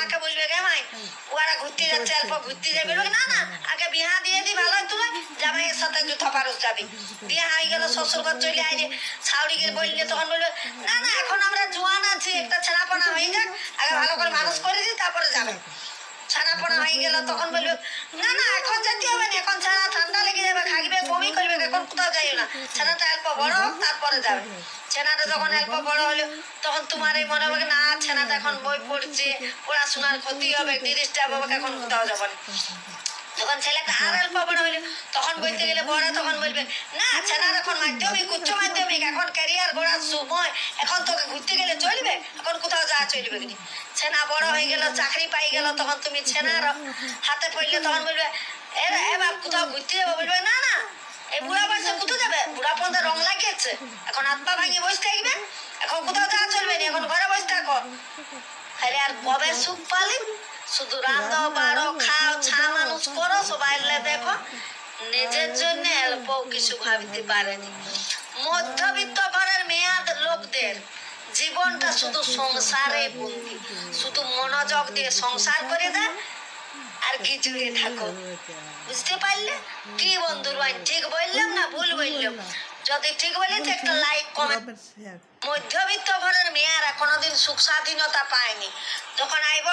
মাকে বলবে গে মাই ওরা ঘুরতে যাচ্ছে, অল্প ঘুরতে যাবে, না না আগে বিহা দিয়ে দি ভালো তুলে জামাইয়ের সাথে জুথা পারস যাবি। বিয়া হয়ে গেল, শ্বশুর ঘর চলে আইলে শাওরিকে বললে তখন বললো না না এখন আমরা জোয়ান আছি, একটা ছেনাপনা হয়ে যাক, আগে ভালো করে মানুষ করে দিই তারপরে যাবে। ছানাপনা হয়ে গেল তখন বললো না না এখন যেতে হবে না, এখন ছানা ঠান্ডা লেগে যাবে, খাইবে বমি করবে, এখন কোথাও যাইও না, ছানাটা অল্প বড় হোক তারপরে যাবে। ছেনাটা যখন অল্প বড় হলো তখন তোমার এই মনে হবে না ছেনাটা এখন বই পড়ছে, পড়াশোনার ক্ষতি হবে, ডিস্টার্ব হবে, এখন কোথাও যাবে না। যখন ছেলেটা আর অল্প বড় হইলো তখন বলতে গেলে বড় তখন বলবে না ছেনার এখন মাধ্যমিক উচ্চ মাধ্যমিক, এখন ক্যারিয়ার গড়ার সময়, এখন তোকে ঘুরতে গেলে চলবে, এখন কোথাও যাওয়া চলবে না। ছেনা বড় হয়ে গেল, চাকরি পাই গেল, তখন তুমি ছেনার হাতে পড়লে তখন বলবে এ বাপ কোথাও ঘুরতে যাবো, বলবে না না এই বুড়া বয়সে কোথাও যাবে, বুড়া পর্যন্ত রং লাগিয়েছে, এখন হাত পা ভাঙিয়ে বসে থাকবে, এখন কোথাও যাওয়া চলবে না, এখন ঘরে বসে থাকো। আরে আর কবে সুখ পালি, শুধু রান্ধো বাড়ো খাও ছা মানুষ করো, সবাই দেখো, নিজের জন্য অল্প কিছু ভাবতে পারেনি। মধ্যবিত্ত ঘরের মেয়াদ লোকদের জীবনটা শুধু সংসারে বন্দি, শুধু মনোযোগ দিয়ে সংসার করে দেয় আর খিচুড়ি থাকো। বুঝতে পারলে কি বন্ধুর ভাই, ঠিক বললাম না ভুল বললাম? যদি ঠিক বলি তো একটা লাইক কমেন্ট। মধ্যবিত্ত ঘরের মেয়েরা কোনোদিন সুখ স্বাধীনতা পায়নি, যখন আইব